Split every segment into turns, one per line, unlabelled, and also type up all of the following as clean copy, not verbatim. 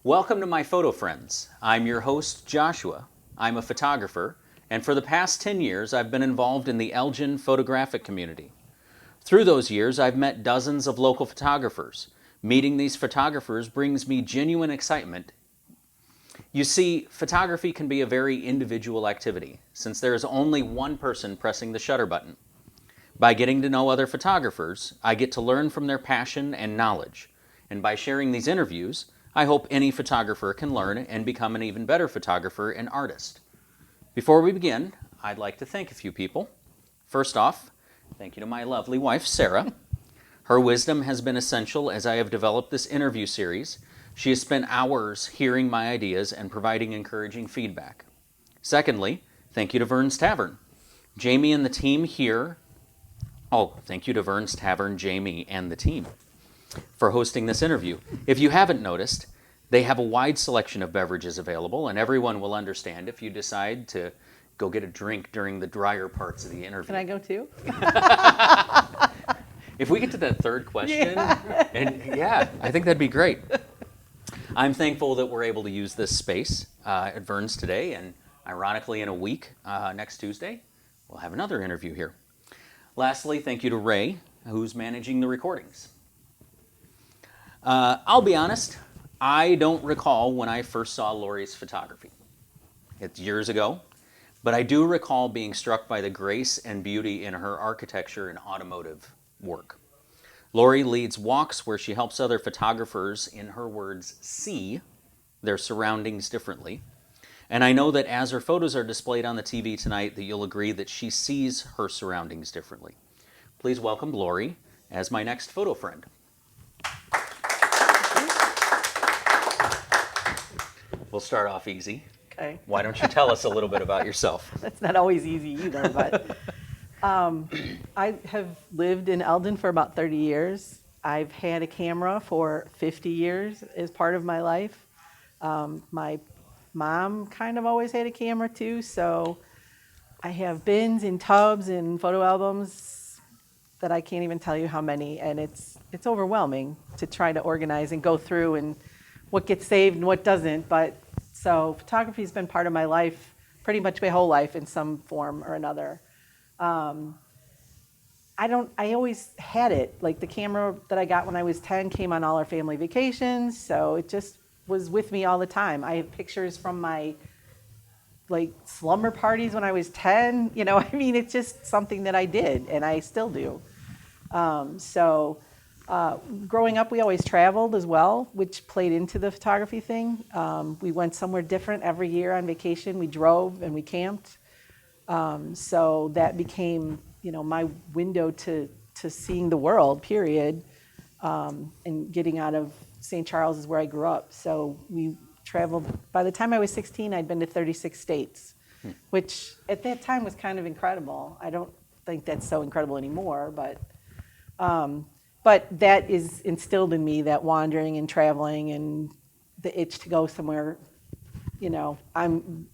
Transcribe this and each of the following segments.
Welcome to my photo friends. I'm your host, Joshua. I'm a photographer, and for the past 10 years, I've been involved in the Elgin photographic community. Through those years, I've met dozens of local photographers. Meeting these photographers brings me genuine excitement. You see, photography can be a very individual activity, since there is only one person pressing the shutter button. By getting to know other photographers, I get to learn from their passion and knowledge. And by sharing these interviews, I hope any photographer can learn and become an even better photographer and artist. Before we begin, I'd like to thank a few people. First off, thank you to my lovely wife, Sarah. Her wisdom has been essential as I have developed this interview series. She has spent hours hearing my ideas and providing encouraging feedback. Secondly, thank you to Vern's Tavern. Jamie and the team here. Thank you to Vern's Tavern, Jamie, and the team for hosting this interview. If you haven't noticed, they have a wide selection of beverages available, and everyone will understand if you decide to go get a drink during the drier parts of the interview.
Can I go too?
If we get to that third question, I think that'd be great. I'm thankful that we're able to use this space at Vern's today, and ironically, in a week, next Tuesday, we'll have another interview here. Lastly, thank you to Ray, who's managing the recordings. I'll be honest, I don't recall when I first saw Lauri's photography. It's years ago, but I do recall being struck by the grace and beauty in her architecture and automotive work. Lauri leads walks where she helps other photographers, in her words, see their surroundings differently. And I know that as her photos are displayed on the TV tonight, that you'll agree that she sees her surroundings differently. Please welcome Lauri as my next photo friend. We'll start off easy.
Okay.
Why don't you tell us a little bit about yourself?
That's not always easy either, but I have lived in Eldon for about 30 years. I've had a camera for 50 years as part of my life. My mom kind of always had a camera too, so I have bins and tubs and photo albums that I can't even tell you how many, and it's overwhelming to try to organize and go through and what gets saved and what doesn't. But so photography has been part of my life, pretty much my whole life in some form or another. I always had it. Like the camera that I got when I was 10 came on all our family vacations, so it just was with me all the time. I have pictures from my slumber parties when I was 10. It's just something that I did and I still do. Growing up, we always traveled as well, which played into the photography thing. We went somewhere different every year on vacation. We drove and we camped. So that became, my window to seeing the world, period, and getting out of St. Charles is where I grew up. So we traveled. By the time I was 16, I'd been to 36 states, which at that time was kind of incredible. I don't think that's so incredible anymore, but that is instilled in me, that wandering and traveling and the itch to go somewhere. I'm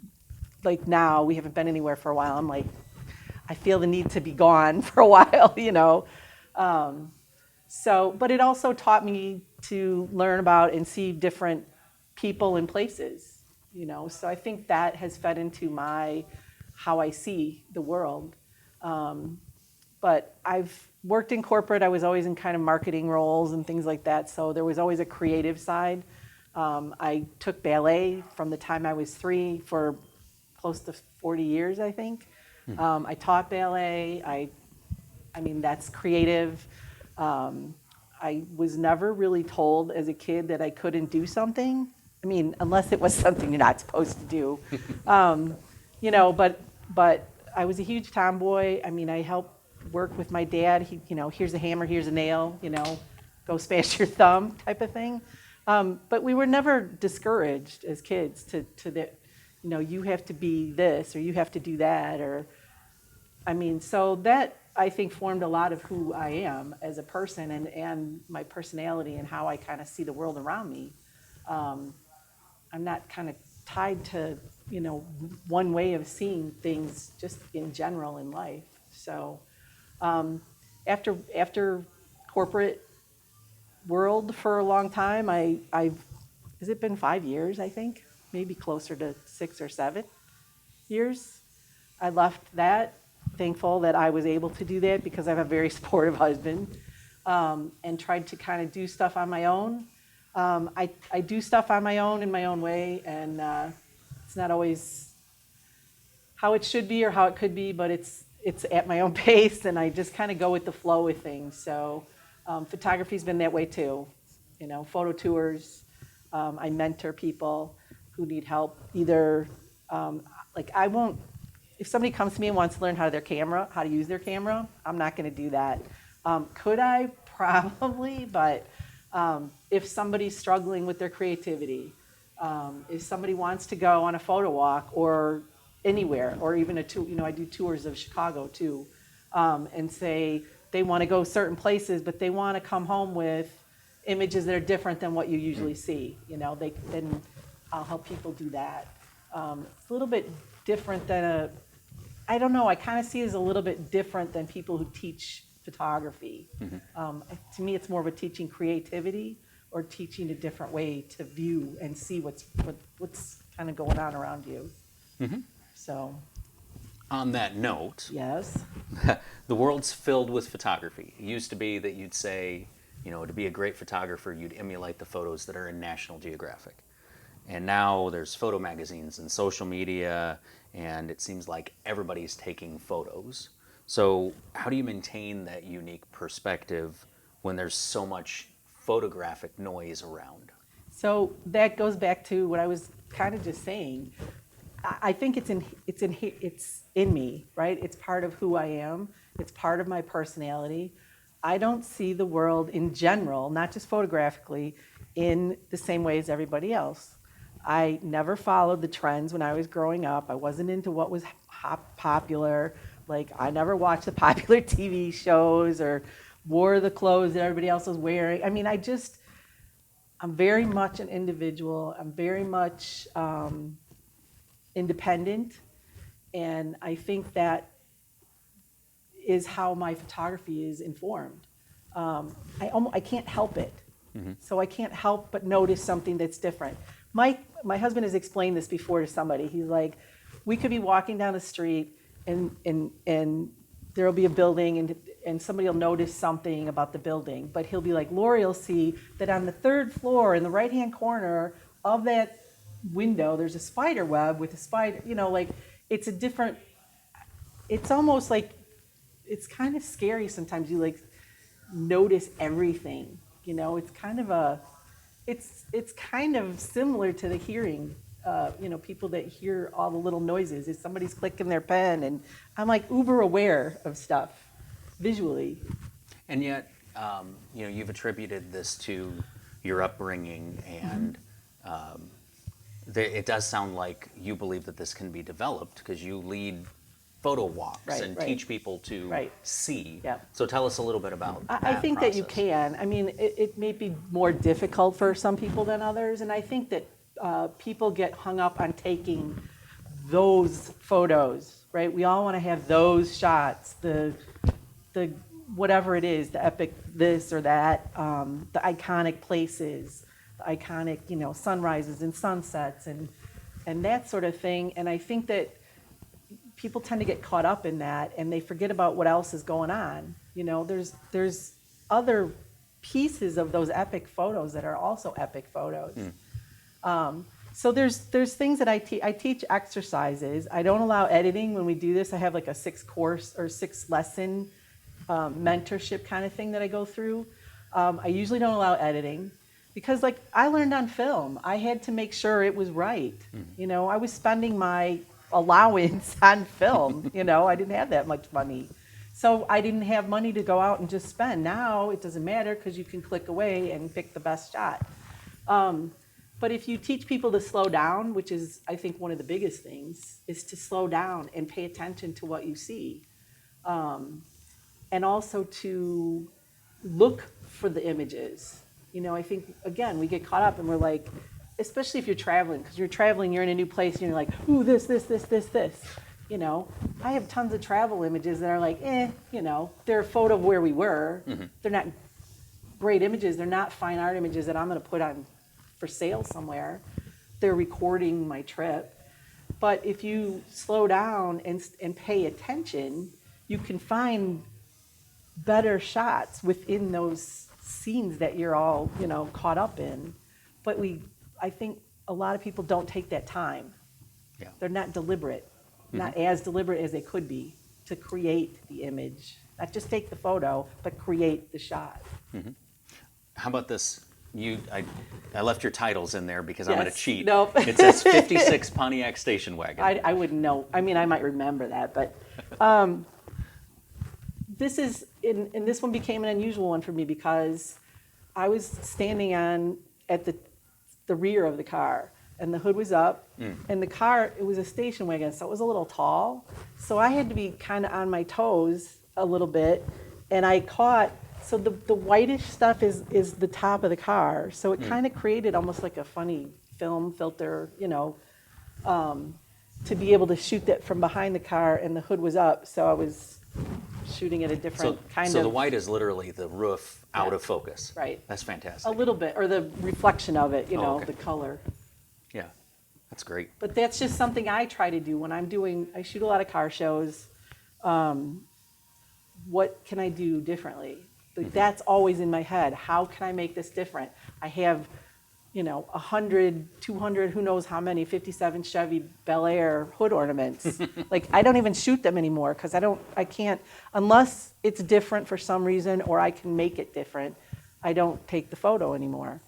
like, now we haven't been anywhere for a while. I'm like, I feel the need to be gone for a while, but it also taught me to learn about and see different people and places, so I think that has fed into how I see the world. But I've worked in corporate. I was always in kind of marketing roles and things like that, so there was always a creative side. I took ballet from the time I was 3 for close to 40 years, I think. I taught ballet. That's creative. I was never really told as a kid that I couldn't do something. Unless it was something you're not supposed to do. But I was a huge tomboy. I helped work with my dad. He, here's a hammer, here's a nail, go smash your thumb type of thing. But we were never discouraged as kids to that, you have to be this or you have to do that, so that I think formed a lot of who I am as a person and my personality and how I kind of see the world around me. I'm not kind of tied to, one way of seeing things just in general in life. So after corporate world for a long time, I has it been 5 years, I think? Maybe closer to 6 or 7 years. I left that, thankful that I was able to do that because I have a very supportive husband, and tried to kind of do stuff on my own. I do stuff on my own in my own way, and it's not always how it should be or how it could be, but it's at my own pace, and I just kind of go with the flow with things. So photography's been that way too. You know, photo tours. I mentor people who need help. Either like I won't. If somebody comes to me and wants to learn how to use their camera, I'm not going to do that. Could I? Probably, but if somebody's struggling with their creativity, if somebody wants to go on a photo walk or anywhere, or even I do tours of Chicago too, and say they want to go certain places, but they want to come home with images that are different than what you usually see. Then I'll help people do that. It's a little bit different than I don't know, I kind of see it as a little bit different than people who teach photography. To me, it's more of a teaching creativity or teaching a different way to view and see what's kind of going on around you. So,
on that note,
yes,
the world's filled with photography. It used to be that you'd say, to be a great photographer, you'd emulate the photos that are in National Geographic. And now there's photo magazines and social media, and it seems like everybody's taking photos. So how do you maintain that unique perspective when there's so much photographic noise around?
So that goes back to what I was kind of just saying. I think it's in me, right? It's part of who I am. It's part of my personality. I don't see the world in general, not just photographically, in the same way as everybody else. I never followed the trends when I was growing up. I wasn't into what was popular. Like, I never watched the popular TV shows or wore the clothes that everybody else was wearing. I mean, I'm very much an individual. I'm very much independent. And I think that is how my photography is informed. I can't help it. So I can't help but notice something that's different. My husband has explained this before to somebody. He's like, we could be walking down the street and there'll be a building and somebody will notice something about the building, but he'll be like, Lauri will see that on the 3rd floor in the right-hand corner of that window, there's a spider web with a spider, like it's a different, it's almost like, it's kind of scary sometimes. You like notice everything, it's kind of it's kind of similar to the hearing, people that hear all the little noises. If somebody's clicking their pen, and I'm like uber aware of stuff visually.
And yet, you've attributed this to your upbringing, and it does sound like you believe that this can be developed because you lead photo walks and teach people to see.
Yep.
So tell us a little bit about that
I think
process.
that you can. I mean, it may be more difficult for some people than others, and I think that people get hung up on taking those photos, right? We all want to have those shots, the whatever it is, the epic this or that, the iconic places, the iconic, sunrises and sunsets and that sort of thing. And I think that people tend to get caught up in that, and they forget about what else is going on. There's other pieces of those epic photos that are also epic photos. So there's things that I teach exercises. I don't allow editing when we do this. I have like a 6-course or 6-lesson mentorship kind of thing that I go through. I usually don't allow editing because, like, I learned on film. I had to make sure it was right. I was spending my allowance on film. I didn't have that much money. So I didn't have money to go out and just spend. Now it doesn't matter because you can click away and pick the best shot. But if you teach people to slow down, which is, I think, one of the biggest things, is to slow down and pay attention to what you see. And also to look for the images. I think, again, we get caught up and we're like, especially if you're traveling, because you're traveling, you're in a new place, and you're like, ooh, this. I have tons of travel images that are like, they're a photo of where we were. They're not great images. They're not fine art images that I'm going to put on for sale somewhere. They're recording my trip. But if you slow down and pay attention, you can find better shots within those scenes that you're all, caught up in. But I think a lot of people don't take that time.
Yeah.
They're not deliberate, not as deliberate as they could be to create the image. Not just take the photo, but create the shot.
How about this? I left your titles in there because I'm going to
Yes.
cheat.
Nope.
It says 56 Pontiac station wagon.
I wouldn't know. I mean, I might remember that, but this is, and this one became an unusual one for me because I was standing at the rear of the car, and the hood was up, and the car, it was a station wagon, so it was a little tall. So I had to be kind of on my toes a little bit, and I caught, so the whitish stuff is the top of the car, so it kind of created almost like a funny film filter, to be able to shoot that from behind the car, and the hood was up, so I was shooting at a different
So the white is literally the roof out of focus.
Right.
That's fantastic.
A little bit, or the reflection of it,
okay.
the color.
Yeah, that's great.
But that's just something I try to do when I shoot a lot of car shows. What can I do differently? Like, that's always in my head. How can I make this different? I have, 100, 200, who knows how many, 57 Chevy Bel Air hood ornaments. Like, I don't even shoot them anymore because I can't, unless it's different for some reason or I can make it different, I don't take the photo anymore.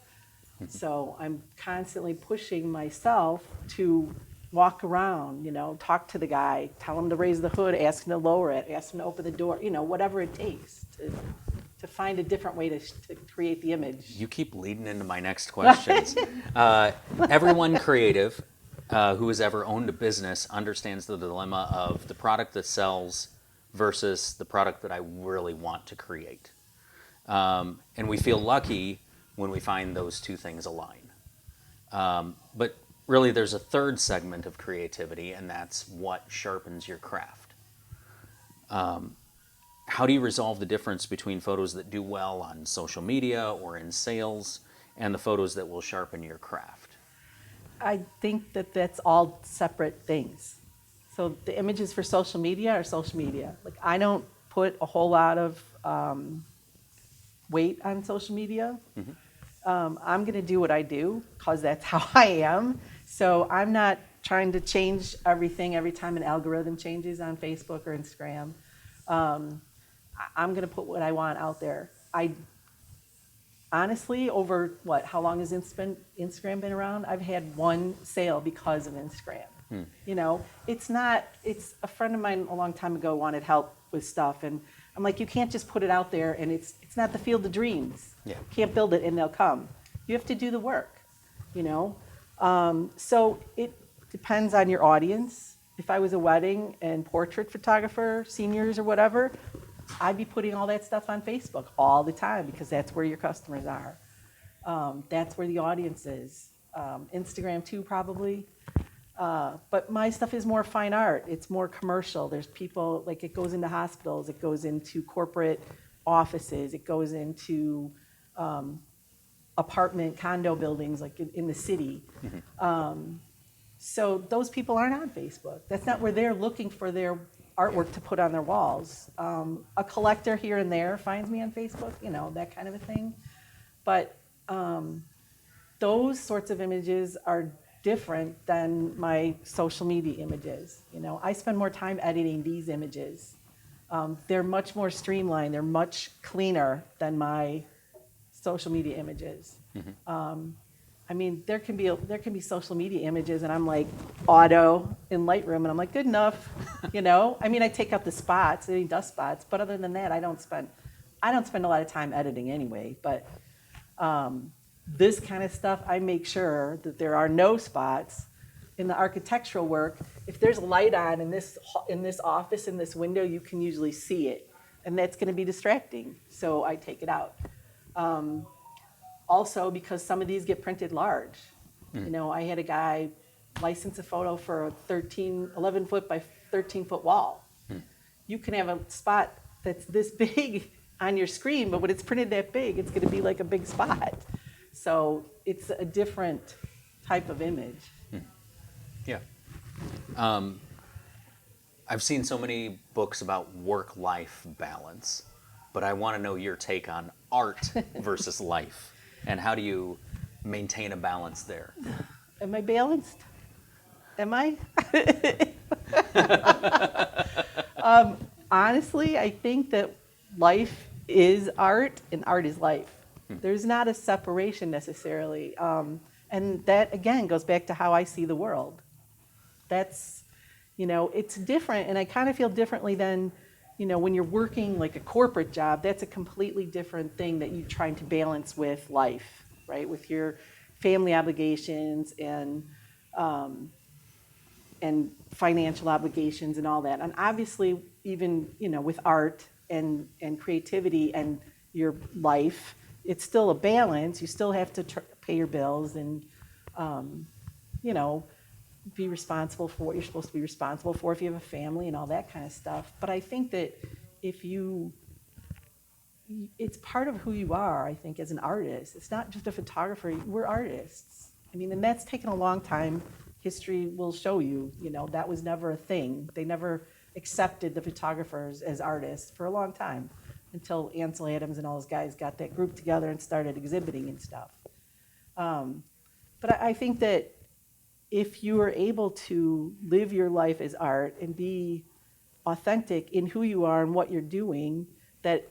So I'm constantly pushing myself to walk around, talk to the guy, tell him to raise the hood, ask him to lower it, ask him to open the door, whatever it takes to find a different way to create the image.
You keep leading into my next questions. Everyone creative who has ever owned a business understands the dilemma of the product that sells versus the product that I really want to create. And we feel lucky when we find those two things align. But really, there's a third segment of creativity, and that's what sharpens your craft. How do you resolve the difference between photos that do well on social media or in sales and the photos that will sharpen your craft?
I think that's all separate things. So the images for social media are social media. Like, I don't put a whole lot of weight on social media. I'm going to do what I do because that's how I am. So I'm not trying to change everything every time an algorithm changes on Facebook or Instagram. I'm going to put what I want out there. I honestly, over how long has Instagram been around? I've had one sale because of Instagram. It's a friend of mine a long time ago wanted help with stuff, and I'm like, you can't just put it out there, and it's not the field of dreams.
Yeah.
You can't build it and they'll come. You have to do the work, So it depends on your audience. If I was a wedding and portrait photographer, seniors or whatever, I'd be putting all that stuff on Facebook all the time because that's where your customers are. That's where the audience is. Instagram too, probably. But my stuff is more fine art. It's more commercial. There's people, like, it goes into hospitals, it goes into corporate offices, it goes into apartment, condo buildings, like in the city. So those people aren't on Facebook. That's not where they're looking for their artwork to put on their walls. A collector here and there finds me on Facebook, that kind of a thing. But those sorts of images are different than my social media images. I spend more time editing these images. They're much more streamlined. They're much cleaner than my social media images. There can be social media images, and I'm like auto in Lightroom, and I'm like, good enough. I take out the spots, any dust spots, but other than that, I don't spend a lot of time editing anyway. But this kind of stuff, I make sure that there are no spots. In the architectural work, if there's light on in this office, in this window, you can usually see it, and that's going to be distracting. So I take it out. Also, because some of these get printed large. I had a guy license a photo for a 11 foot by 13 foot wall. You can have a spot that's this big on your screen, but when it's printed that big, it's going to be like a big spot. So it's a different type of image.
Yeah. I've seen so many books about work-life balance, but I want to know your take on art versus life, and how do you maintain a balance there?
Am I balanced? Am I? Honestly, I think that life is art and art is life. There's not a separation necessarily. And that, again, goes back to how I see the world. That's, it's different. And I kind of feel differently than, when you're working like a corporate job, that's a completely different thing that you're trying to balance with life, right? With your family obligations and financial obligations and all that. And obviously, even with art and creativity and your life, it's still a balance. You still have to pay your bills and you know be responsible for what you're supposed to be responsible for if you have a family and all that kind of stuff. But I think that if it's part of who you are, I think, as an artist. It's not just a photographer. We're artists. I mean, and that's taken a long time. History will show you, that was never a thing. They never accepted the photographers as artists for a long time until Ansel Adams and all those guys got that group together and started exhibiting and stuff. But I think that if you are able to live your life as art and be authentic in who you are and what you're doing, that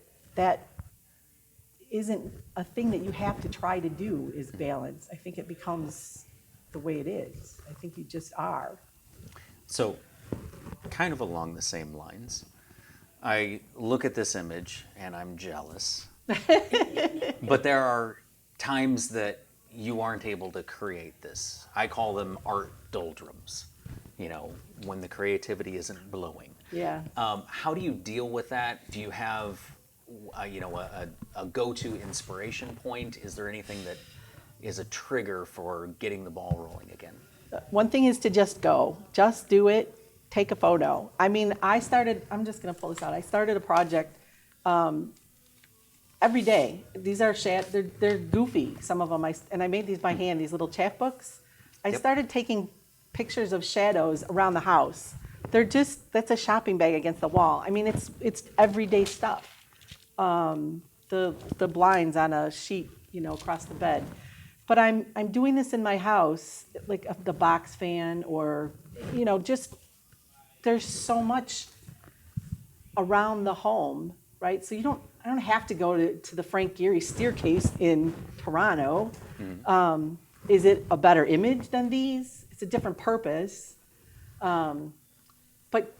isn't a thing that you have to try to do is balance. I think it becomes the way it is. I think you just are.
So, kind of along the same lines, I look at this image and I'm jealous. But there are times that you aren't able to create this. I call them art doldrums, when the creativity isn't blowing.
Yeah.
How do you deal with that? Do you have, a go-to inspiration point? Is there anything that is a trigger for getting the ball rolling again?
One thing is to just go. Just do it. Take a photo. I mean, I'm just going to pull this out. I started a project every day. These are they're goofy, some of them. And I made these by hand, these little chapbooks. I started taking pictures of shadows around the house. That's a shopping bag against the wall. I mean, it's everyday stuff. The blinds on a sheet, across the bed. But I'm doing this in my house, like the box fan, or just there's so much around the home, right? So I don't have to go to the Frank Gehry staircase in Toronto. Mm-hmm. Is it a better image than these? It's a different purpose, but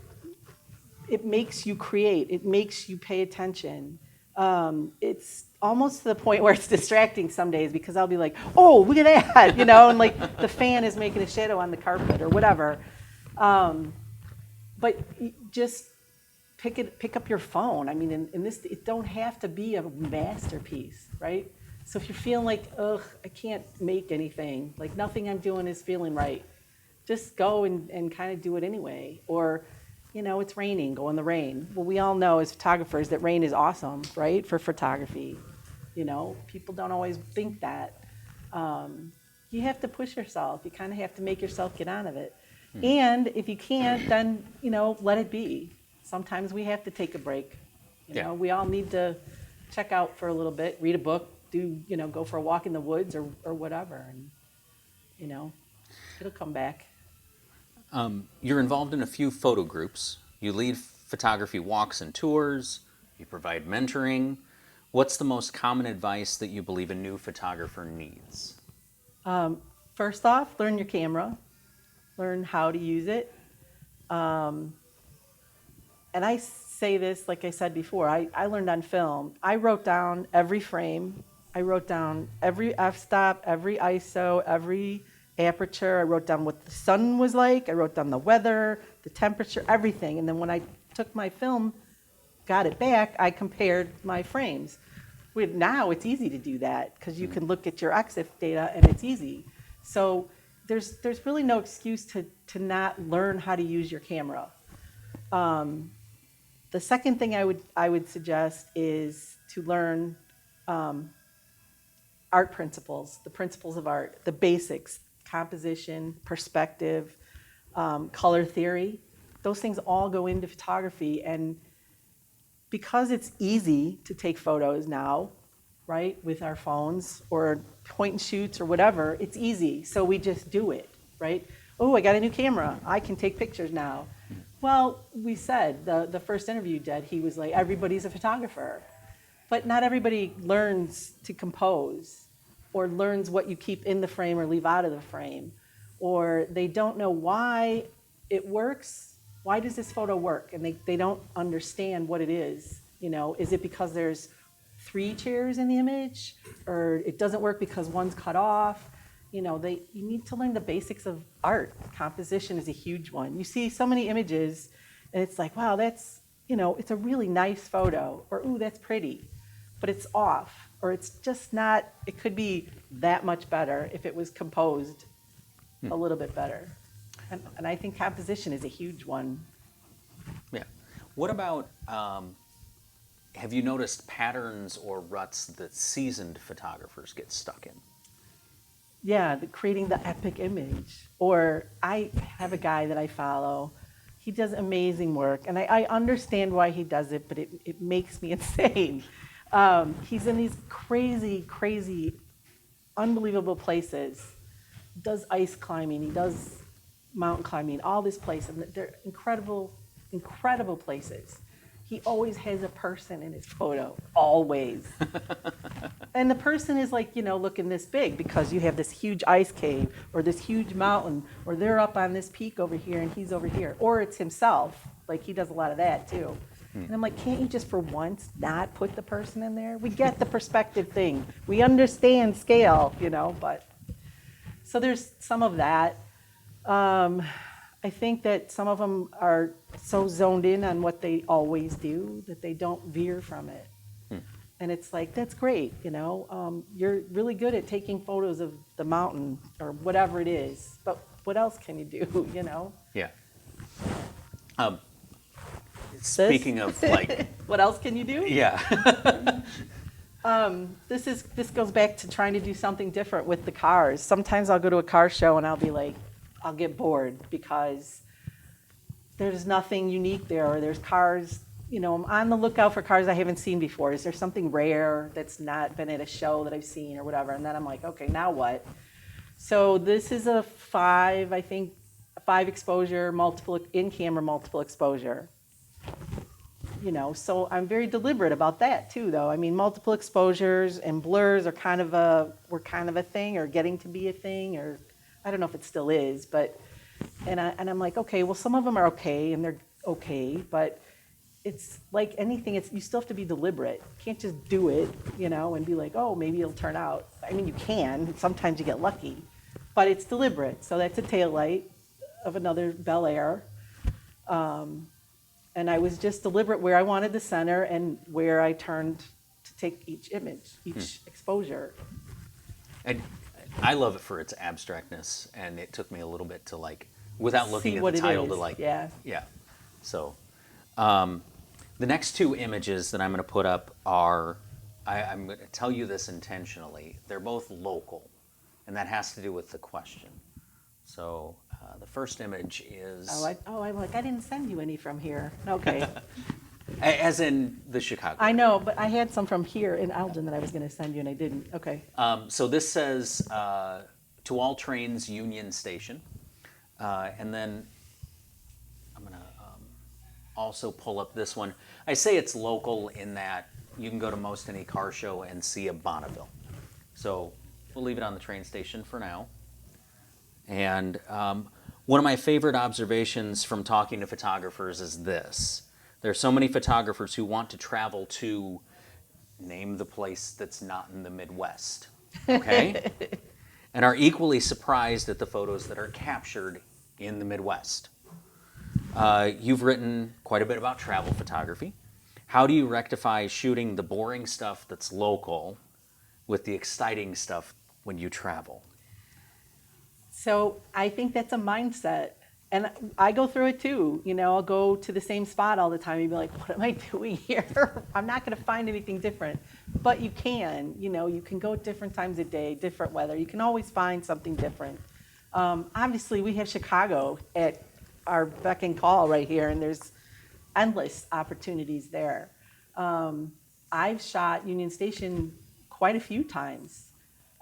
it makes you create. It makes you pay attention. It's almost to the point where it's distracting some days because I'll be like, oh, look at that, and like the fan is making a shadow on the carpet or whatever. But just pick up your phone. I mean, in this, it don't have to be a masterpiece, right? So if you're feeling like, ugh, I can't make anything, like nothing I'm doing is feeling right, just go and kind of do it anyway. Or, it's raining, go in the rain. Well, we all know as photographers that rain is awesome, right, for photography. People don't always think that. You have to push yourself. You kind of have to make yourself get out of it. And if you can't, then, let it be. Sometimes we have to take a break. We all need to check out for a little bit, read a book, go for a walk in the woods or whatever. And, it'll come back.
You're involved in a few photo groups. You lead photography walks and tours. You provide mentoring. What's the most common advice that you believe a new photographer needs?
First off, learn your camera. Learn how to use it. And I say this, like I said before, I learned on film. I wrote down every frame. I wrote down every f-stop, every ISO, every aperture. I wrote down what the sun was like. I wrote down the weather, the temperature, everything. And then when I took my film, got it back, I compared my frames. Now it's easy to do that because you can look at your EXIF data and it's easy. So there's really no excuse to not learn how to use your camera. The second thing I would suggest is to learn art principles, the principles of art, the basics, composition, perspective, color theory. Those things all go into photography, and because it's easy to take photos now, right, with our phones or point and shoots or whatever, it's easy. So we just do it, right? Oh, I got a new camera. I can take pictures now. Well, we said, the first interview you did, he was like, everybody's a photographer. But not everybody learns to compose or learns what you keep in the frame or leave out of the frame. Or they don't know why it works. Why does this photo work? And they don't understand what it is. You know, is it because there's 3 chairs in the image? Or it doesn't work because one's cut off? You know, you need to learn the basics of art. Composition is a huge one. You see so many images, and it's like, wow, that's, you know, it's a really nice photo. Or, ooh, that's pretty. But it's off. Or it's just not, it could be that much better if it was composed a little bit better. And I think composition is a huge one.
Yeah. What about, have you noticed patterns or ruts that seasoned photographers get stuck in?
Yeah, creating the epic image. Or I have a guy that I follow. He does amazing work. And I understand why he does it, but it makes me insane. He's in these crazy, crazy, unbelievable places. He does ice climbing. He does mountain climbing, all this place. And they're incredible, incredible places. He always has a person in his photo, always. And the person is like, you know, looking this big because you have this huge ice cave or this huge mountain, or they're up on this peak over here and he's over here. Or it's himself. Like, he does a lot of that too. And I'm like, can't you just for once not put the person in there? We get the perspective thing. We understand scale, you know, but. So there's some of that. I think that some of them are so zoned in on what they always do that they don't veer from it. And it's like, that's great, you know. You're really good at taking photos of the mountain or whatever it is, but what else can you do, you know?
Yeah. Speaking of, like...
What else can you do?
Yeah.
This goes back to trying to do something different with the cars. Sometimes I'll go to a car show and I'll be like, I'll get bored because there's nothing unique there, or there's cars, you know, I'm on the lookout for cars I haven't seen before. Is there something rare that's not been at a show that I've seen or whatever? And then I'm like, okay, now what? So this is a 5 exposure, in-camera multiple exposure. You know, so I'm very deliberate about that too, though. I mean, multiple exposures and blurs are were kind of a thing, or getting to be a thing, or I don't know if it still is, but, and I'm like, okay, well, some of them are okay, and they're okay, but it's like anything, you still have to be deliberate. You can't just do it, you know, and be like, oh, maybe it'll turn out. I mean, you can, sometimes you get lucky, but it's deliberate. So that's a taillight of another Bel Air. And I was just deliberate where I wanted the center and where I turned to take each image, each exposure.
And I love it for its abstractness, and it took me a little bit to, like, without looking at the title, to, like, yeah. So the next 2 images that I'm going to put up are, I'm going to tell you this intentionally, they're both local, and that has to do with the question. So the first image is... I'm like,
I didn't send you any from here. Okay.
As in the Chicago.
I know, but I had some from here in Elgin that I was going to send you, and I didn't. Okay.
So this says, to all trains, Union Station. And then I'm going to also pull up this one. I say it's local in that you can go to most any car show and see a Bonneville. So we'll leave it on the train station for now. And one of my favorite observations from talking to photographers is this. There are so many photographers who want to travel to, name the place that's not in the Midwest, okay? And are equally surprised at the photos that are captured in the Midwest. You've written quite a bit about travel photography. How do you rectify shooting the boring stuff that's local with the exciting stuff when you travel?
So I think that's a mindset. And I go through it too. You know, I'll go to the same spot all the time and be like, what am I doing here? I'm not going to find anything different. but you can, you can go at different times of day, different weather. You can always find something different. Obviously, we have Chicago at our beck and call right here, and there's endless opportunities there. I've shot Union Station quite a few times.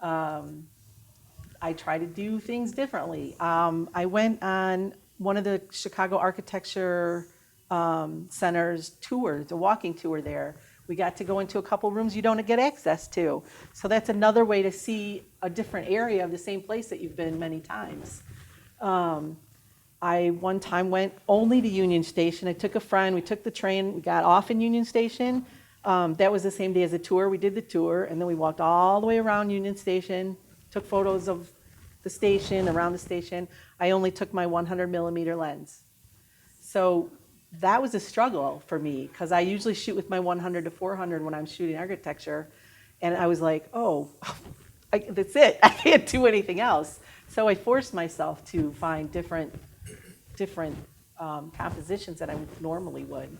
I try to do things differently. I went on one of the Chicago Architecture Center's tours, a walking tour there. We got to go into a couple rooms you don't get access to. So that's another way to see a different area of the same place that you've been many times. I one time went only to Union Station. I took a friend, we took the train, we got off in Union Station. That was the same day as the tour. We did the tour, and then we walked all the way around Union Station, took photos of the station, around the station. I only took my 100 millimeter lens. So that was a struggle for me, because I usually shoot with my 100 to 400 when I'm shooting architecture. And I was like, oh, that's it. I can't do anything else. So I forced myself to find different compositions that I normally would.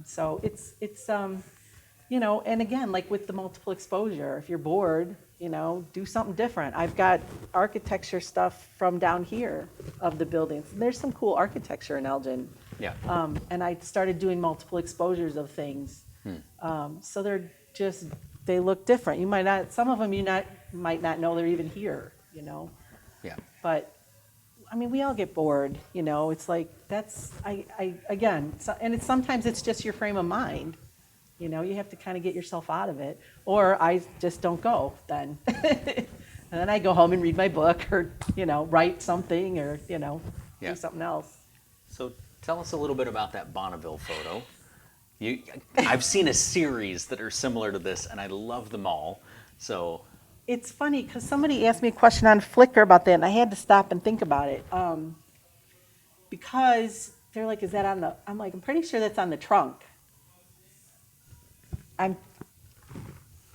So it's and again, like with the multiple exposure, if you're bored, do something different. I've got architecture stuff from down here of the buildings. There's some cool architecture in Elgin.
Yeah.
And I started doing multiple exposures of things. So they look different. You might not, some of them might not know they're even here,
Yeah.
But I mean, we all get bored, it's like, sometimes it's just your frame of mind. You have to kind of get yourself out of it, or I just don't go then. And then I go home and read my book, or, write something, or, do something else.
So tell us a little bit about that Bonneville photo. I've seen a series that are similar to this, and I love them all. So
it's funny, because somebody asked me a question on Flickr about that, and I had to stop and think about it. Because they're like, is that on the, I'm like, I'm pretty sure that's on the trunk.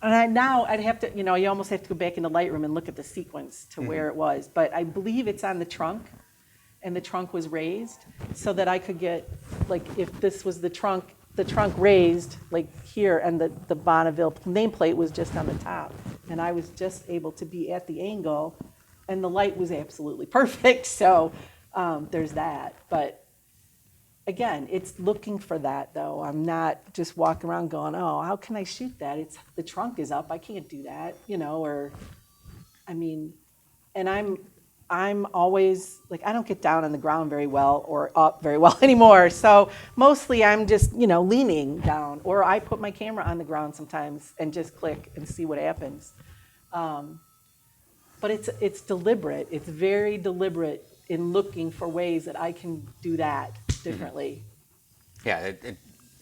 Now I'd have to, you almost have to go back into Lightroom and look at the sequence to where it was. But I believe it's on the trunk, and the trunk was raised, so that I could get, like, if this was the trunk raised, like here, and the Bonneville nameplate was just on the top. And I was just able to be at the angle, and the light was absolutely perfect. So there's that. But again, it's looking for that, though. I'm not just walking around going, oh, how can I shoot that? The trunk is up. I can't do that, and I'm always, like, I don't get down on the ground very well or up very well anymore. So mostly I'm just, leaning down, or I put my camera on the ground sometimes and just click and see what happens. But it's deliberate. It's very deliberate in looking for ways that I can do that differently.
Yeah,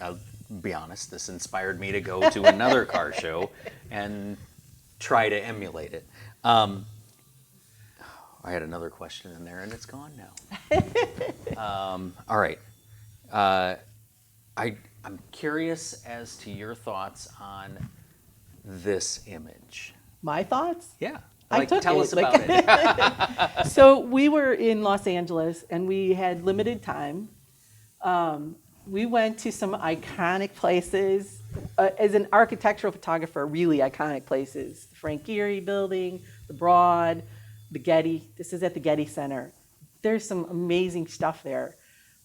I'll be honest, this inspired me to go to another car show and try to emulate it. I had another question in there, and it's gone now. All right. I'm curious as to your thoughts on this image.
My thoughts?
Yeah.
Tell
us about it.
So we were in Los Angeles, and we had limited time. We went to some iconic places. As an architectural photographer, really iconic places. The Frank Gehry building, the Broad, the Getty. This is at the Getty Center. There's some amazing stuff there.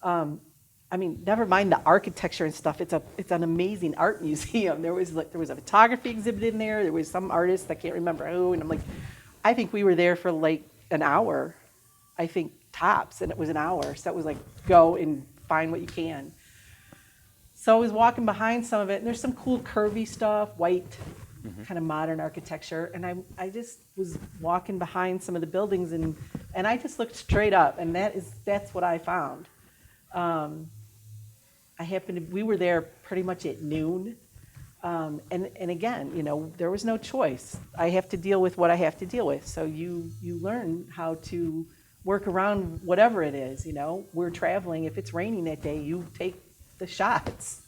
Never mind the architecture and stuff. It's an amazing art museum. There was a photography exhibit in there. There was some artist, I can't remember who, and I'm like, I think we were there for like an hour. I think tops, and it was an hour. So it was like, go and find what you can. So I was walking behind some of it, and there's some cool curvy stuff, white, kind of modern architecture. And I just was walking behind some of the buildings, and I just looked straight up, and that's what I found. We were there pretty much at noon. And again, there was no choice. I have to deal with what I have to deal with. So you learn how to work around whatever it is, We're traveling. If it's raining that day, you take the shots,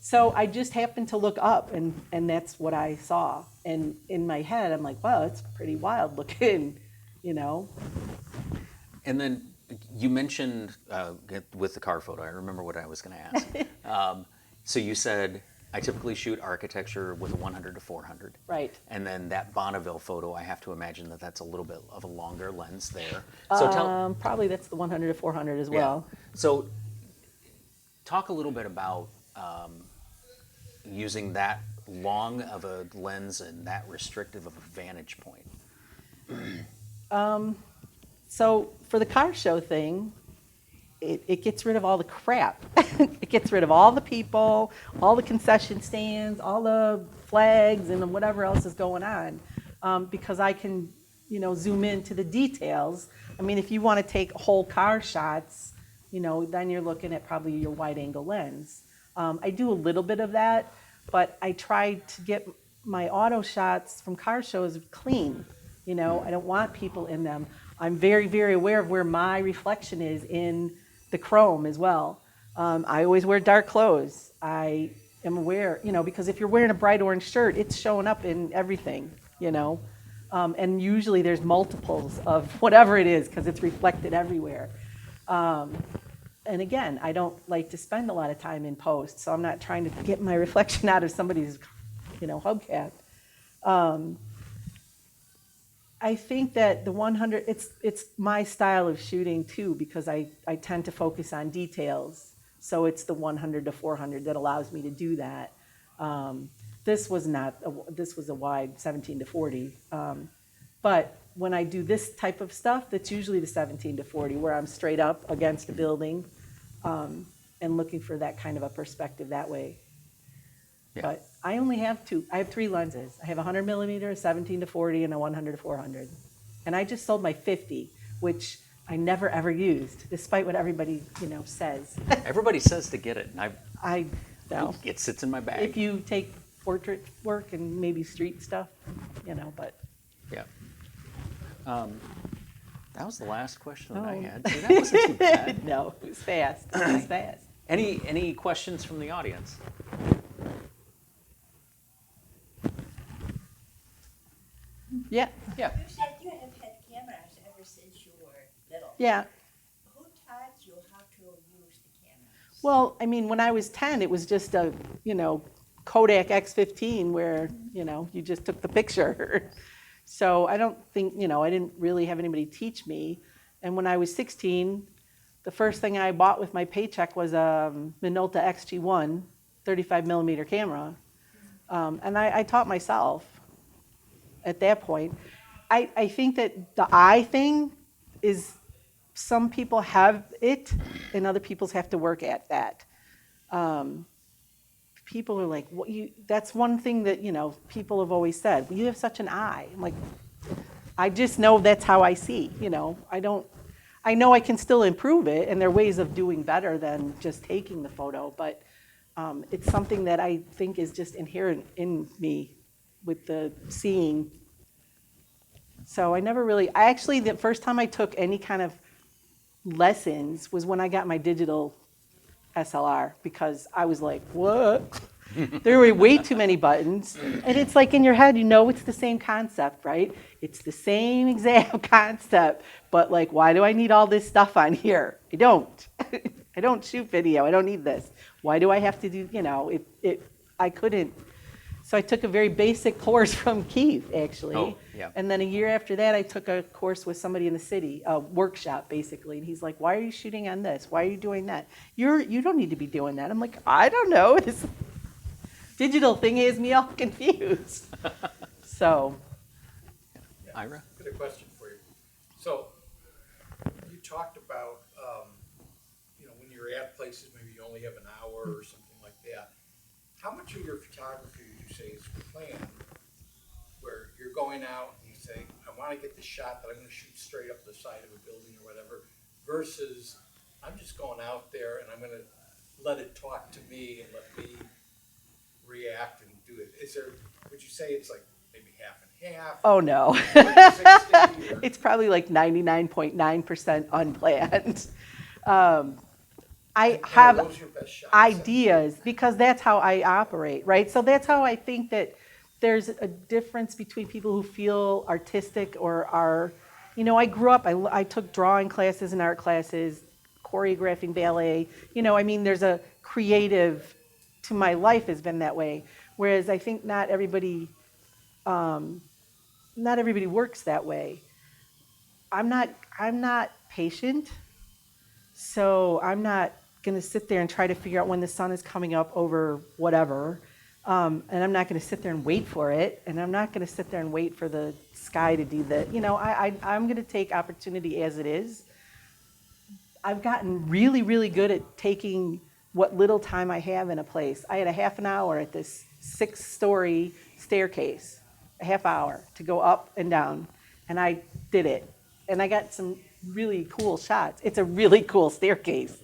So I just happened to look up, and that's what I saw. And in my head, I'm like, wow, it's pretty wild looking,
And then you mentioned with the car photo, I remember what I was going to ask. So you said I typically shoot architecture with a 100 to 400.
Right.
And then that Bonneville photo, I have to imagine that that's a little bit of a longer lens there. So
Probably that's the 100 to 400 as
yeah.
well.
So talk a little bit about using that long of a lens and that restrictive of a vantage point.
So for the car show thing, it gets rid of all the crap. It gets rid of all the people, all the concession stands, all the flags, and whatever else is going on, because I can, zoom into the details. I mean, if you want to take whole car shots, then you're looking at probably your wide-angle lens. I do a little bit of that, but I try to get my auto shots from car shows clean. I don't want people in them. I'm very, very aware of where my reflection is in the chrome as well. I always wear dark clothes. I am aware, because if you're wearing a bright orange shirt, it's showing up in everything, and usually there's multiples of whatever it is because it's reflected everywhere. And again, I don't like to spend a lot of time in post, so I'm not trying to get my reflection out of somebody's, hubcap. I think that the 100, it's my style of shooting too, because I tend to focus on details. So it's the 100 to 400 that allows me to do that. This was a wide 17 to 40. But when I do this type of stuff, that's usually the 17 to 40, where I'm straight up against a building and looking for that kind of a perspective that way. Yeah. But I only have I have 3 lenses. I have a 100 millimeter, a 17 to 40, and a 100 to 400. And I just sold my 50, which I never ever used, despite what everybody, says.
Everybody says to get it, and
I know.
It sits in my bag.
If you take portrait work and maybe street stuff, but.
Yeah. That was the last question that I had. So that wasn't too bad.
No, it was fast. It was fast.
Any questions from the audience?
Yeah.
You said you have had cameras ever since you were little.
Yeah.
Who taught you how to use the cameras?
Well, I mean, when I was 10, it was just a, Kodak X15 where, you just took the picture. So I don't think, I didn't really have anybody teach me. And when I was 16, the first thing I bought with my paycheck was a Minolta XG1 35 millimeter camera. And I taught myself at that point. I think that the eye thing is, some people have it and other people have to work at that. People are like, that's one thing that, people have always said, well, you have such an eye. I'm like, I just know that's how I see, I know I can still improve it, and there are ways of doing better than just taking the photo, but it's something that I think is just inherent in me with the seeing. So actually, the first time I took any kind of lessons was when I got my digital SLR, because I was like, what? There were way too many buttons. And it's like in your head, it's the same concept, right? It's the same exact concept, but like, why do I need all this stuff on here? I don't. I don't shoot video. I don't need this. Why do I have to do, I couldn't. So I took a very basic course from Keith, actually.
Oh, yeah.
And then a year after that, I took a course with somebody in the city, a workshop, basically. And he's like, why are you shooting on this? Why are you doing that? You don't need to be doing that. I'm like, I don't know. This digital thing has me all confused. So.
Ira?
Got a question for you. So you talked about, when you're at places, maybe you only have an hour or something like that. How much of your photography would you say is planned, where you're going out and you say, I want to get the shot that I'm going to shoot straight up the side of a building or whatever, versus I'm just going out there and I'm going to let it talk to me and let me react and do it. Would you say it's like maybe half and half?
Oh, no.
60, or?
It's probably like 99.9% unplanned. I have
those your best shots?
ideas because that's how I operate, right? So that's how I think that there's a difference between people who feel artistic or are, I grew up, I took drawing classes and art classes, choreographing ballet, there's a creative to my life has been that way. Whereas I think not everybody works that way. I'm not patient, so I'm not going to sit there and try to figure out when the sun is coming up over whatever. And I'm not going to sit there and wait for it. And I'm not going to sit there and wait for the sky to do that. I'm going to take opportunity as it is. I've gotten really, really good at taking what little time I have in a place. I had a half an hour at this 6-story staircase, a half hour to go up and down. And I did it. And I got some really cool shots. It's a really cool staircase.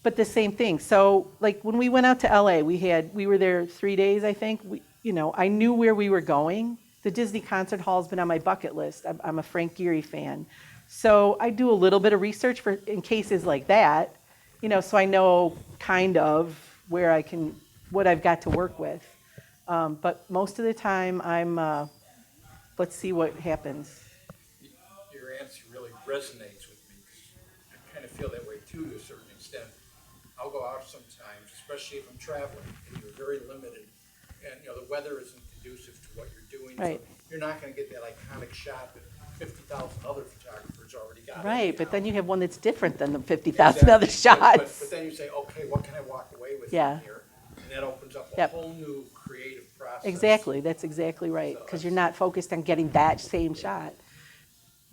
But the same thing. So like when we went out to LA, we were there 3 days, I think. I knew where we were going. The Disney Concert Hall's been on my bucket list. I'm a Frank Gehry fan. So I do a little bit of research in cases like that, so I know kind of what I've got to work with. But most of the time let's see what happens.
Your answer really resonates with me. I kind of feel that way too, to a certain extent. I'll go out sometimes, especially if I'm traveling, and you're very limited, and the weather isn't conducive to what you're doing.
Right.
So you're not going to get that iconic shot that 50,000 other photographers already got.
Right, but then you have one that's different than the 50,000
Exactly.
other shots.
But then you say, okay, what can I walk away with
Yeah.
from here? And that opens up a
Yep.
whole new creative process.
Exactly, that's exactly right, because you're not focused on getting that same shot.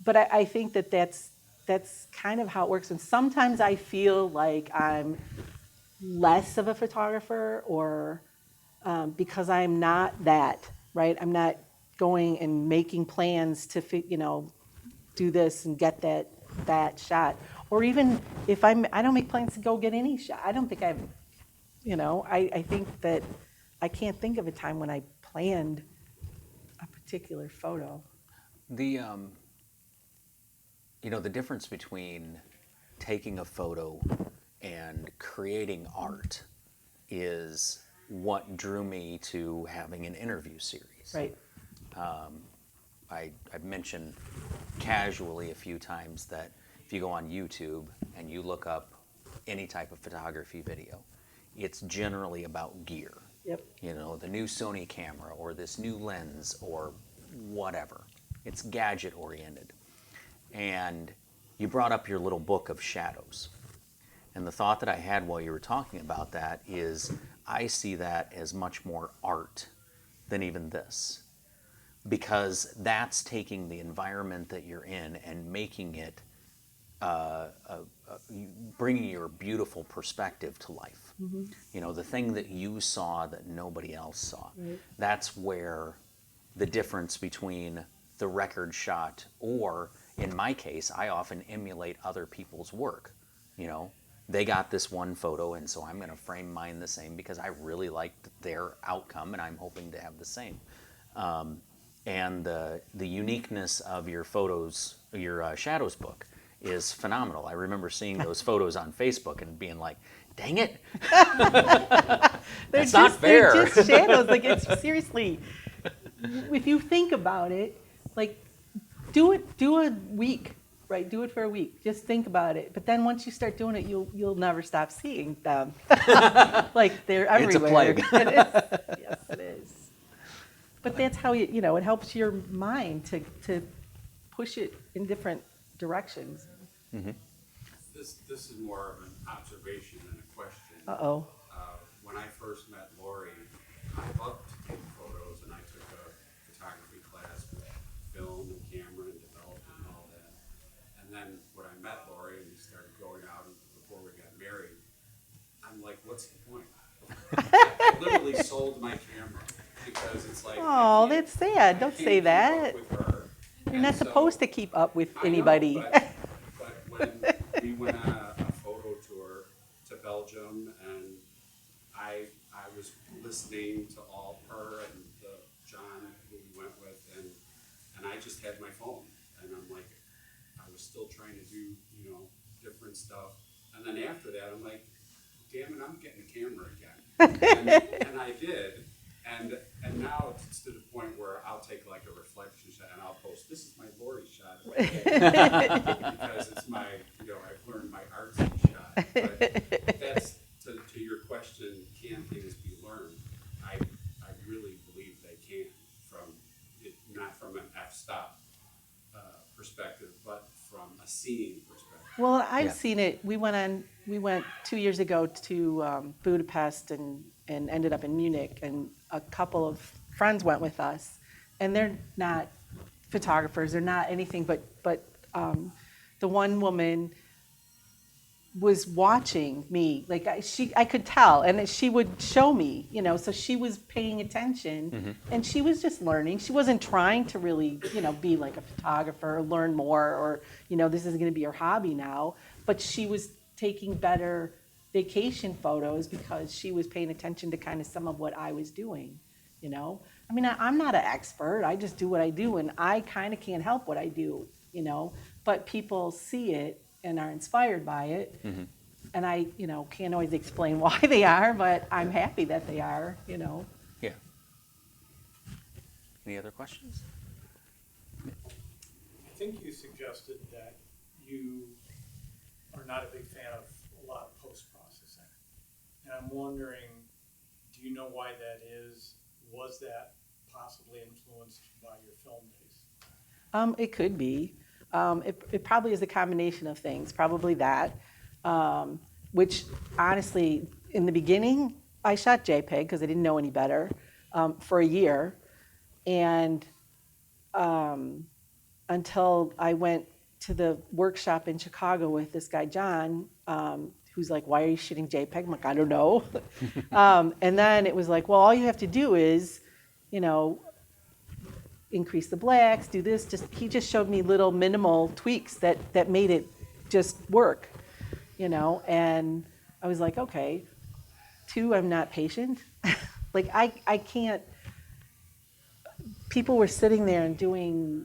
But I think that's kind of how it works. And sometimes I feel like I'm less of a photographer, or because I'm not that, right? I'm not going and making plans to do this and get that shot. Or even if I don't make plans to go get any shot. I don't think I think that I can't think of a time when I planned a particular photo.
The the difference between taking a photo and creating art is what drew me to having an interview series.
Right.
I've mentioned casually a few times that if you go on YouTube and you look up any type of photography video, it's generally about gear.
Yep.
The new Sony camera or this new lens or whatever. It's gadget oriented. And you brought up your little book of shadows. And the thought that I had while you were talking about that is I see that as much more art than even this. Because that's taking the environment that you're in and making it, bringing your beautiful perspective to life. Mm-hmm. The thing that you saw that nobody else saw. Right. That's where the difference between the record shot, or in my case, I often emulate other people's work. They got this one photo, and so I'm going to frame mine the same because I really liked their outcome, and I'm hoping to have the same. And the uniqueness of your photos, your shadows book, is phenomenal. I remember seeing those photos on Facebook and being like, dang it. That's not fair.
They're just shadows. Like, it's seriously, if you think about it, like, do a week, right? Do it for a week. Just think about it. But then once you start doing it, you'll never stop seeing them. Like, they're everywhere.
It's a plague.
It is. Yes, it is. But that's how it helps your mind to push it in different directions.
Mm-hmm.
This is more of an observation than a question.
Uh-oh.
When I first met Lauri, I loved to take photos, and I took a photography class with film and camera and development and all that. And then when I met Lauri and we started going out and before we got married, I'm like, what's the point? I literally sold my camera because it's like,
Oh, that's sad. Don't say that. You're not supposed to keep up with anybody.
But when we went on a photo tour to Belgium, and I was listening to all her and John who we went with, and I just had my phone, and I'm like, I was still trying to do different stuff, and then after that I'm like, damn it, I'm getting a camera again, and I did. And now it's to the point where I'll take like a reflection shot and I'll post, this is my Lauri shot. Because it's my, I've learned my artsy shot. But that's to perspective, but from a seeing perspective.
Well, I've
Yeah.
seen it. We went 2 years ago to Budapest and ended up in Munich, and a couple of friends went with us, and they're not photographers. They're not anything, but the one woman was watching me, like I could tell, and she would show me, so she was paying attention, and she was just learning. She wasn't trying to really, be like a photographer or learn more, or this is going to be her hobby now, but she was taking better vacation photos because she was paying attention to kind of some of what I was doing. I mean, I'm not an expert. I just do what I do, and I kind of can't help what I do, but people see it and are inspired by it. And I, can't always explain why they are, but I'm happy that they are,
Yeah. Any other questions?
I think you suggested that you are not a big fan of a lot of post-processing. And I'm wondering, do you know why that is? Was that possibly influenced by your film days?
It could be. It probably is a combination of things, probably that, which honestly, in the beginning, I shot JPEG because I didn't know any better for a year. And until I went to the workshop in Chicago with this guy, John, who's like, why are you shooting JPEG? I'm like, I don't know. And then it was like, well, all you have to do is, increase the blacks, do this. He just showed me little minimal tweaks that made it just work, and I was like, okay. 2, I'm not patient. Like I can't, people were sitting there and doing,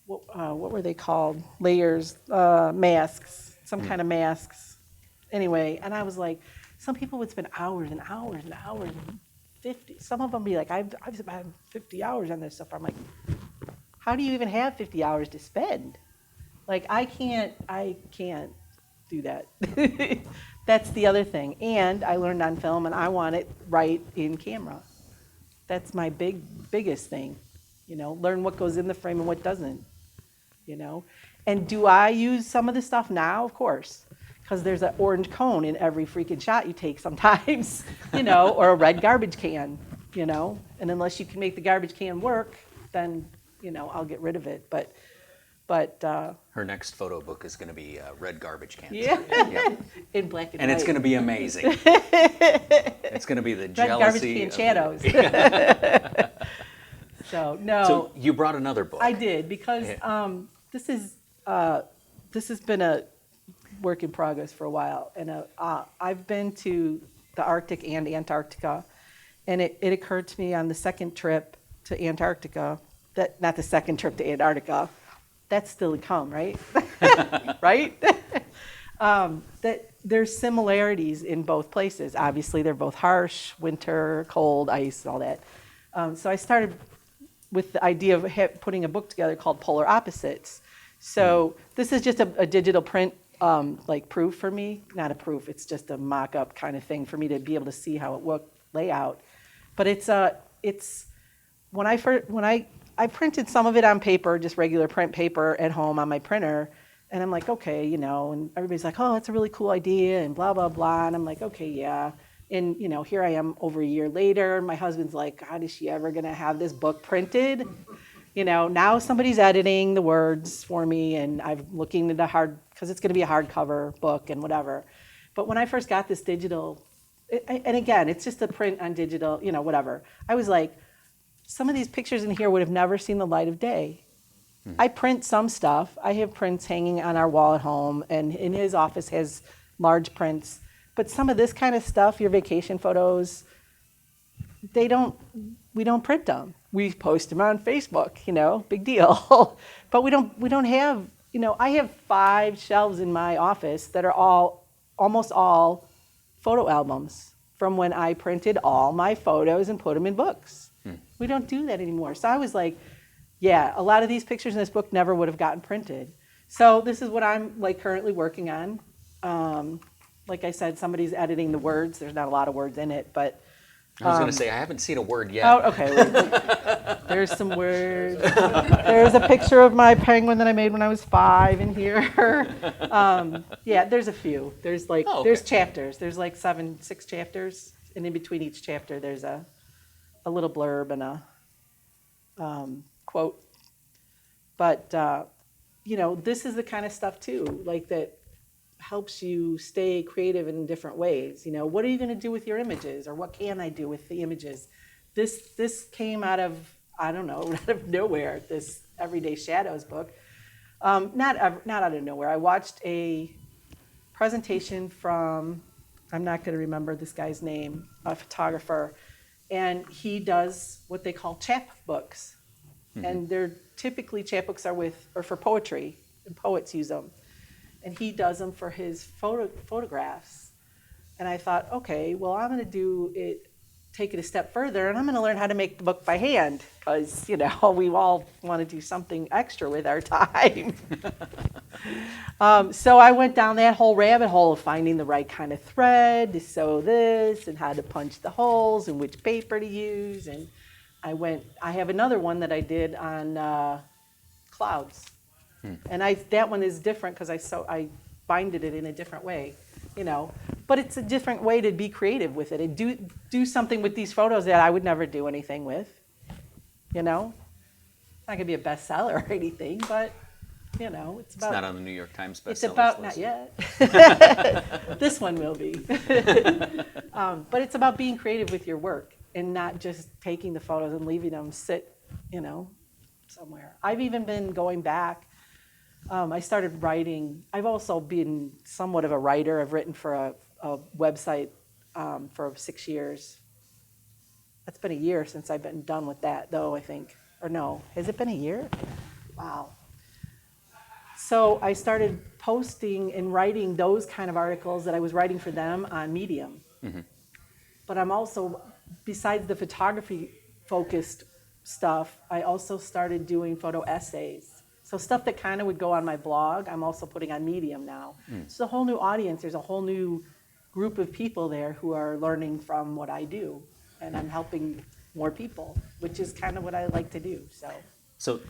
what were they called? Layers, masks, some kind of masks. Anyway, and I was like, some people would spend hours and hours and hours, 50. Some of them be like, I've spent 50 hours on this stuff. I'm like, how do you even have 50 hours to spend? Like, I can't do that. That's the other thing. And I learned on film, and I want it right in camera. That's my biggest thing. Learn what goes in the frame and what doesn't. And do I use some of this stuff now? Of course. Because there's an orange cone in every freaking shot you take sometimes, or a red garbage can, and unless you can make the garbage can work, then, I'll get rid of it. But
Her next photo book is going to be red garbage cans.
yeah,
Yeah.
in black and
And
white.
it's going to be amazing. It's going to be the
red
jealousy.
garbage can shadows. So no,
So you brought another book.
I did because this has been a work in progress for a while, and I've been to the Arctic and Antarctica, and it occurred to me on the second trip to Antarctica, that not the second trip to Antarctica, that's still to come, right? Right? That there's similarities in both places. Obviously, they're both harsh, winter, cold, ice, all that. So I started with the idea of putting a book together called Polar Opposites. So this is just a digital print, like proof for me. Not a proof, it's just a mock-up kind of thing for me to be able to see how it looked, layout. But it's when I printed some of it on paper, just regular print paper at home on my printer, and I'm like, okay, and everybody's like, oh, that's a really cool idea, and blah, blah, blah, and I'm like, okay, yeah. And, here I am over a year later, my husband's like, God, is she ever gonna have this book printed? Now somebody's editing the words for me, and I'm looking into because it's gonna be a hardcover book and whatever. But when I first got this digital, and again, it's just a print on digital, whatever, I was like, some of these pictures in here would have never seen the light of day. I print some stuff. I have prints hanging on our wall at home, and in his office has large prints. But some of this kind of stuff, your vacation photos, we don't print them. We post them on Facebook, big deal. But we don't have, I have 5 shelves in my office that are almost all photo albums from when I printed all my photos and put them in books. We don't do that anymore. So I was like, yeah, a lot of these pictures in this book never would have gotten printed. So this is what I'm currently working on. Like I said, somebody's editing the words. There's not a lot of words in it, but
I was going to say, I haven't seen a word yet.
Oh, okay. Wait. There's some words. There's a picture of my penguin that I made when I was 5 in here. Yeah, there's a few. There's like
Oh, okay.
there's chapters. There's like 6 chapters, and in between each chapter, there's a little blurb and a quote. But this is the kind of stuff too, like that helps you stay creative in different ways. What are you going to do with your images, or what can I do with the images? This came out of, I don't know, out of nowhere, this Everyday Shadows book. Not out of nowhere. I watched a presentation from, I'm not going to remember this guy's name, a photographer, and he does what they call chapbooks. And they're typically chapbooks are for poetry, and poets use them. And he does them for his photographs. And I thought, okay, well, I'm going to take it a step further, and I'm going to learn how to make the book by hand, because we all want to do something extra with our time. So I went down that whole rabbit hole of finding the right kind of thread to sew this, and how to punch the holes, and which paper to use. And I have another one that I did on clouds. And that one is different because I binded it in a different way, But it's a different way to be creative with it and do something with these photos that I would never do anything with, It's not gonna be a bestseller or anything, but it's about.
It's not on the New York Times bestseller
It's about
list.
not yet. This one will be. But it's about being creative with your work and not just taking the photos and leaving them sit, somewhere. I've even been going back. I started writing. I've also been somewhat of a writer. I've written for a website for 6 years. That's been a year since I've been done with that, though, I think. Or no, has it been a year? Wow. So I started posting and writing those kind of articles that I was writing for them on Medium. But I'm also, besides the photography-focused stuff, I also started doing photo essays. So stuff that kind of would go on my blog, I'm also putting on Medium now. It's a whole new audience. There's a whole new group of people there who are learning from what I do. And I'm helping more people, which is kind of what I like to do.
So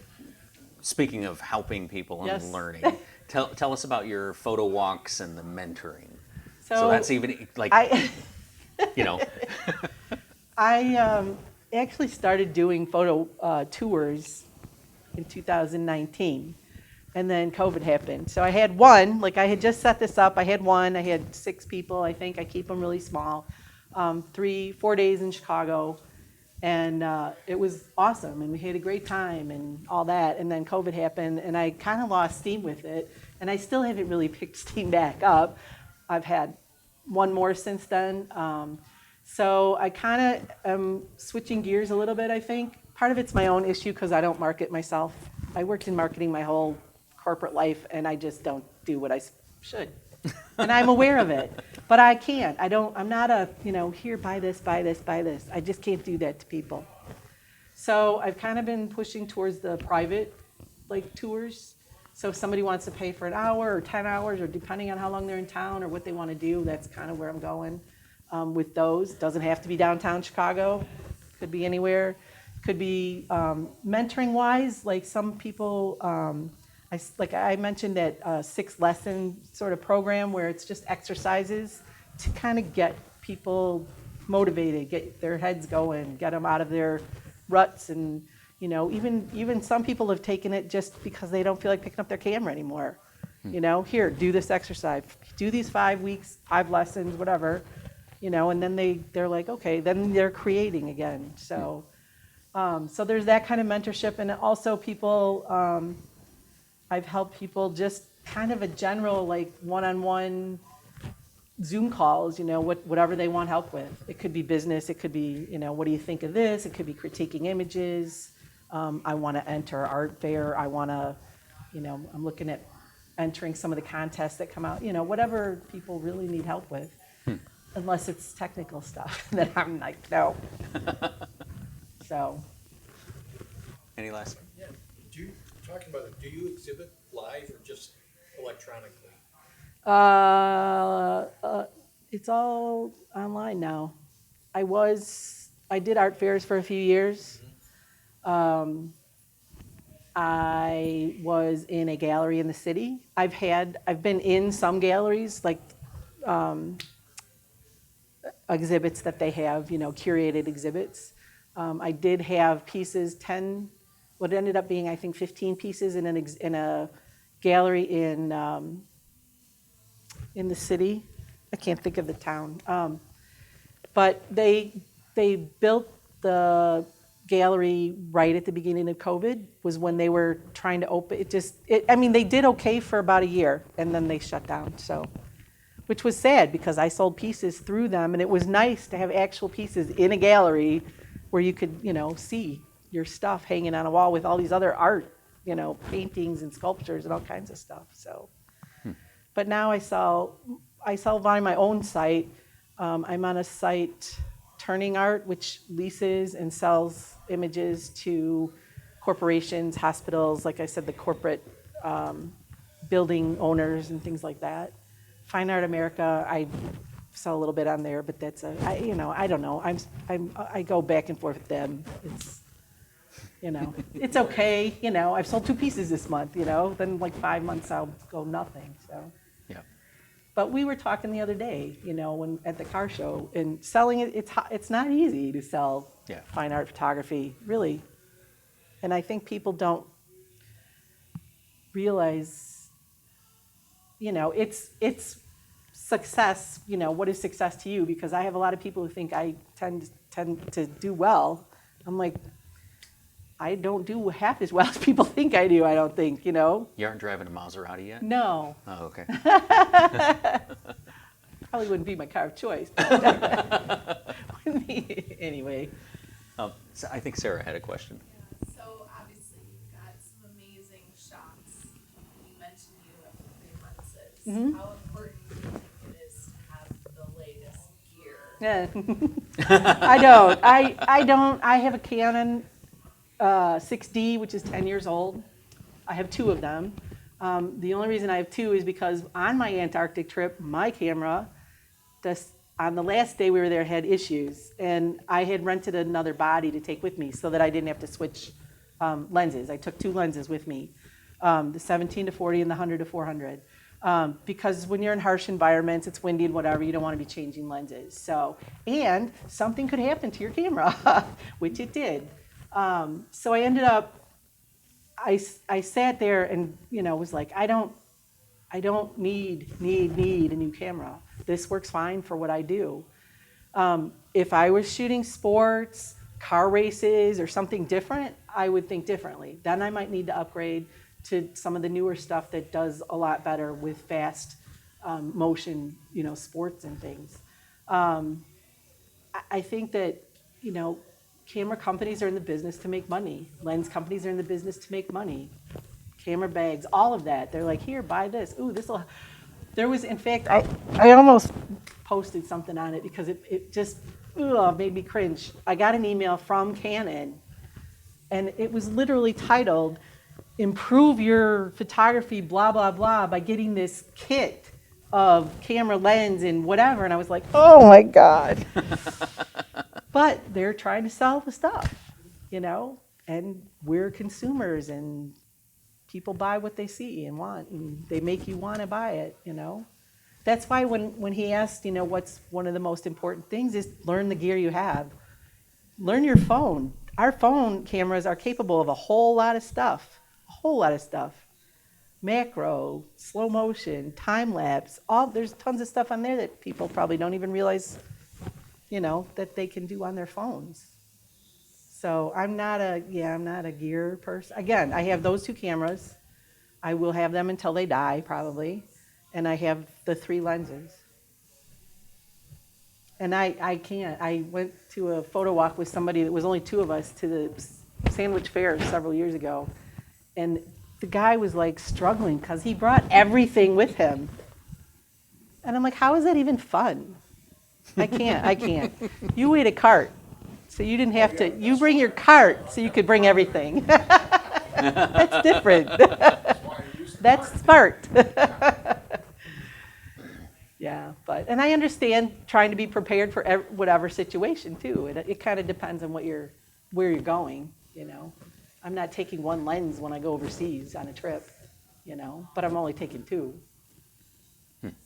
speaking of helping people and
Yes.
learning, tell us about your photo walks and the mentoring. So
So
that's even like,
I actually started doing photo tours in 2019, and then COVID happened. So I had one, I had just set this up. I had 6 people, I think. I keep them really small. 4 days in Chicago, and it was awesome, and we had a great time and all that. And then COVID happened, and I kind of lost steam with it, and I still haven't really picked steam back up. I've had one more since then. So I kind of am switching gears a little bit, I think. Part of it's my own issue because I don't market myself. I worked in marketing my whole corporate life, and I just don't do what I should. And I'm aware of it, but I can't. I'm not here, buy this, buy this, buy this. I just can't do that to people. So I've kind of been pushing towards the private, tours. So if somebody wants to pay for an hour or 10 hours, or depending on how long they're in town or what they want to do, that's kind of where I'm going with those. Doesn't have to be downtown Chicago. Could be anywhere. Could be mentoring-wise, some people, I mentioned that 6-lesson sort of program where it's just exercises to kind of get people motivated, get their heads going, get them out of their ruts. And, even some people have taken it just because they don't feel like picking up their camera anymore. Here, do this exercise. Do these 5 weeks, 5 lessons, whatever, and then they're like, okay, then they're creating again. So there's that kind of mentorship. And also people, I've helped people just kind of a general, one-on-one Zoom calls, whatever they want help with. It could be business. It could be, what do you think of this? It could be critiquing images. I want to enter art fair. I want to, I'm looking at entering some of the contests that come out, whatever people really need help with. Unless it's technical stuff that I'm like, no. So.
any last?
Yeah, talking about it, do you exhibit live or just electronically?
It's all online now. I was did art fairs for a few years. I was in a gallery in the city. I've been in some galleries, like exhibits that they have, curated exhibits. I did have pieces, what ended up being, I think, 15 pieces in a gallery in the city. I can't think of the town. But they built the gallery right at the beginning of COVID, was when they were trying to open. They did okay for about a year, and then they shut down, so. Which was sad, because I sold pieces through them, and it was nice to have actual pieces in a gallery where you could, see your stuff hanging on a wall with all these other art, paintings and sculptures and all kinds of stuff, so. But now I sell via my own site. I'm on a site, Turning Art, which leases and sells images to corporations, hospitals, like I said, the corporate building owners and things like that. Fine Art America, I sell a little bit on there, but that's I don't know. I go back and forth with them. It's, it's okay. I've sold 2 pieces this month. Then like 5 months I'll go nothing. So.
Yeah.
But we were talking the other day, when at the car show, and selling it. It's not easy to sell fine art photography, really. And I think people don't realize. It's success. What is success to you? Because I have a lot of people who think I tend to do well. I'm like, I don't do half as well as people think I do. I don't think.
You aren't driving a Maserati yet?
No.
Oh, okay.
Probably wouldn't be my car of choice. Anyway.
So I think Sarah had a question.
So obviously you've got some amazing shots. You mentioned you have 3 lenses.
Mm-hmm.
How important do you think it is to have the latest gear?
Yeah. I don't. I have a Canon 6D, which is 10 years old. I have 2 of them. The only reason I have 2 is because on my Antarctic trip, my camera, on the last day we were there, had issues. And I had rented another body to take with me so that I didn't have to switch lenses. I took 2 lenses with me, the 17-40 and the 100-400. Because when you're in harsh environments, it's windy and whatever, you don't want to be changing lenses. So, and something could happen to your camera, which it did. So I ended up, I sat there and, was like, I don't need a new camera. This works fine for what I do. If I was shooting sports, car races, or something different, I would think differently. Then I might need to upgrade to some of the newer stuff that does a lot better with fast motion, sports and things. I think that, camera companies are in the business to make money. Lens companies are in the business to make money. Camera bags, all of that. They're like, here, buy this. Ooh, this'll. There was, in fact, I almost posted something on it because it just made me cringe. I got an email from Canon, and it was literally titled, "Improve your photography, blah, blah, blah, by getting this kit of camera lens and whatever." And I was like, oh my God. But they're trying to sell the stuff, and we're consumers, and people buy what they see and want, and they make you want to buy it, That's why when he asked, what's one of the most important things is learn the gear you have. Learn your phone. Our phone cameras are capable of a whole lot of stuff. Macro, slow motion, time lapse, there's tons of stuff on there that people probably don't even realize, that they can do on their phones. So I'm not a gear person. Again, I have those 2 cameras. I will have them until they die, probably. And I have the 3 lenses. And I went to a photo walk with somebody that was only 2 of us to the Sandwich Fair several years ago. And the guy was like struggling because he brought everything with him. And I'm like, how is that even fun? I can't. You ate a cart, so you didn't have to. You bring your cart so you could bring everything. That's different. That's smart. Yeah, but and I understand trying to be prepared for whatever situation too. It kind of depends on where you're going, you know. I'm not taking one lens when I go overseas on a trip, you know, but I'm only taking two.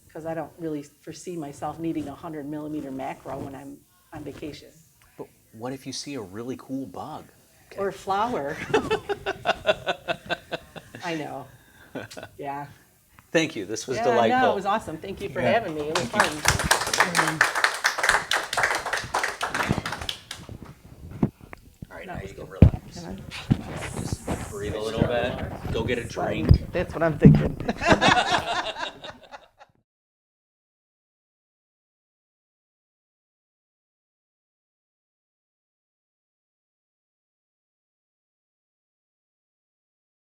Because I don't really foresee myself needing a 100mm macro when I'm on vacation.
But what if you see a really cool bug?
Or a flower. I know. Yeah.
Thank you. This was
Yeah,
delightful.
no, it was awesome. Thank you for having me. It was fun.
All right,
No,
now
let's
you can
go.
relax.
Can
Just breathe a little bit. Go get a drink.
That's what I'm thinking.